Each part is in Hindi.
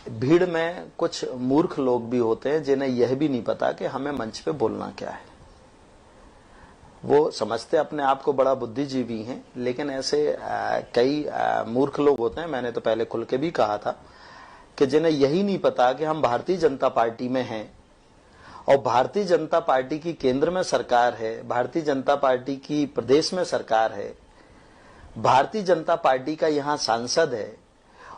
भीड़ में कुछ मूर्ख लोग भी होते हैं जिन्हें यह भी नहीं पता कि हमें मंच पे बोलना क्या है। वो समझते अपने आप को बड़ा बुद्धिजीवी हैं, लेकिन ऐसे कई मूर्ख लोग होते हैं। मैंने तो पहले खुल के भी कहा था कि जिन्हें यही नहीं पता कि हम भारतीय जनता पार्टी में हैं और भारतीय जनता पार्टी की केंद्र में सरकार है, भारतीय जनता पार्टी की प्रदेश में सरकार है, भारतीय जनता पार्टी का यहाँ सांसद है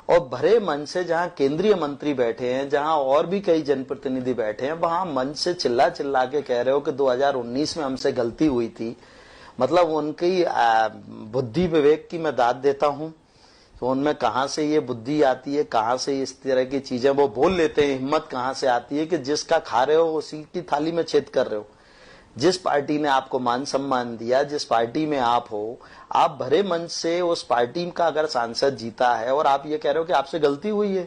और भरे मंच से जहां केंद्रीय मंत्री बैठे हैं, जहां और भी कई जनप्रतिनिधि बैठे हैं, वहां मंच से चिल्ला चिल्ला के कह रहे हो कि 2019 में हमसे गलती हुई थी। मतलब उनकी बुद्धि विवेक की मैं दाद देता हूं तो उनमें कहां से ये बुद्धि आती है, कहां से इस तरह की चीजें वो बोल लेते हैं। हिम्मत कहां से आती है कि जिसका खा रहे हो उसी की थाली में छेद कर रहे हो। जिस पार्टी ने आपको मान सम्मान दिया, जिस पार्टी में आप हो, आप भरे मंच से उस पार्टी का अगर सांसद जीता है और आप ये कह रहे हो कि आपसे गलती हुई है,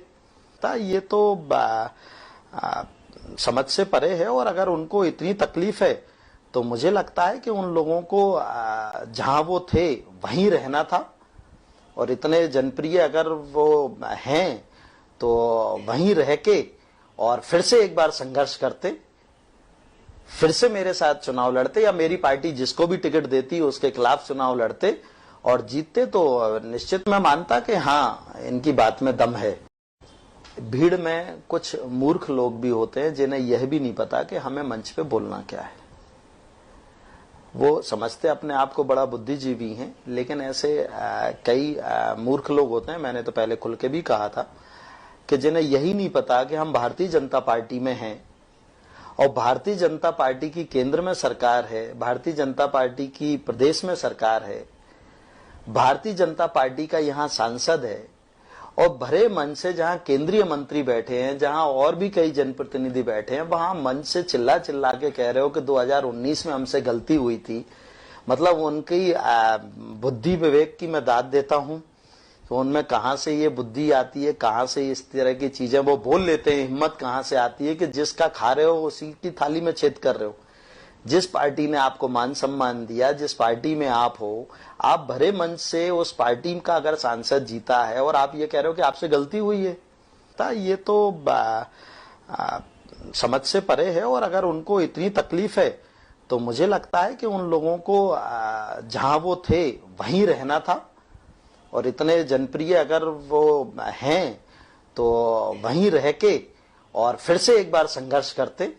तो ये तो समझ से परे है। और अगर उनको इतनी तकलीफ है तो मुझे लगता है कि उन लोगों को जहां वो थे वहीं रहना था और इतने जनप्रिय अगर वो हैं तो वहीं रह के और फिर से एक बार संघर्ष करते, फिर से मेरे साथ चुनाव लड़ते या मेरी पार्टी जिसको भी टिकट देती उसके खिलाफ चुनाव लड़ते और जीतते तो निश्चित मैं मानता कि हाँ, इनकी बात में दम है। भीड़ में कुछ मूर्ख लोग भी होते हैं जिन्हें यह भी नहीं पता कि हमें मंच पे बोलना क्या है। वो समझते अपने आप को बड़ा बुद्धिजीवी हैं, लेकिन ऐसे कई मूर्ख लोग होते हैं। मैंने तो पहले खुल के भी कहा था कि जिन्हें यही नहीं पता कि हम भारतीय जनता पार्टी में हैं और भारतीय जनता पार्टी की केंद्र में सरकार है, भारतीय जनता पार्टी की प्रदेश में सरकार है, भारतीय जनता पार्टी का यहाँ सांसद है और भरे मंच से जहां केंद्रीय मंत्री बैठे हैं, जहां और भी कई जनप्रतिनिधि बैठे हैं, वहां मंच से चिल्ला चिल्ला के कह रहे हो कि 2019 में हमसे गलती हुई थी। मतलब उनकी बुद्धि विवेक की मैं दाद देता हूं तो उनमें कहां से ये बुद्धि आती है, कहां से इस तरह की चीजें वो बोल लेते हैं। हिम्मत कहां से आती है कि जिसका खा रहे हो उसी की थाली में छेद कर रहे हो। जिस पार्टी ने आपको मान सम्मान दिया, जिस पार्टी में आप हो, आप भरे मंच से उस पार्टी का अगर सांसद जीता है और आप ये कह रहे हो कि आपसे गलती हुई है, तो ये तो समझ से परे है। और अगर उनको इतनी तकलीफ है तो मुझे लगता है कि उन लोगों को जहां वो थे वहीं रहना था और इतने जनप्रिय अगर वो हैं तो वहीं रह के और फिर से एक बार संघर्ष करते,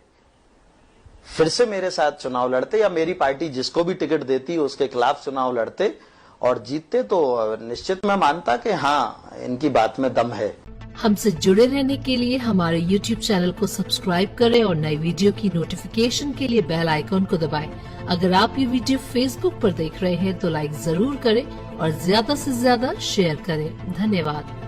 फिर से मेरे साथ चुनाव लड़ते या मेरी पार्टी जिसको भी टिकट देती उसके खिलाफ चुनाव लड़ते और जीतते तो निश्चित मैं मानता कि हाँ, इनकी बात में दम है। हमसे जुड़े रहने के लिए हमारे YouTube चैनल को सब्सक्राइब करें और नई वीडियो की नोटिफिकेशन के लिए बेल आइकॉन को दबाएं। अगर आप ये वीडियो Facebook पर देख रहे हैं तो लाइक जरूर करें और ज्यादा से ज्यादा शेयर करें। धन्यवाद।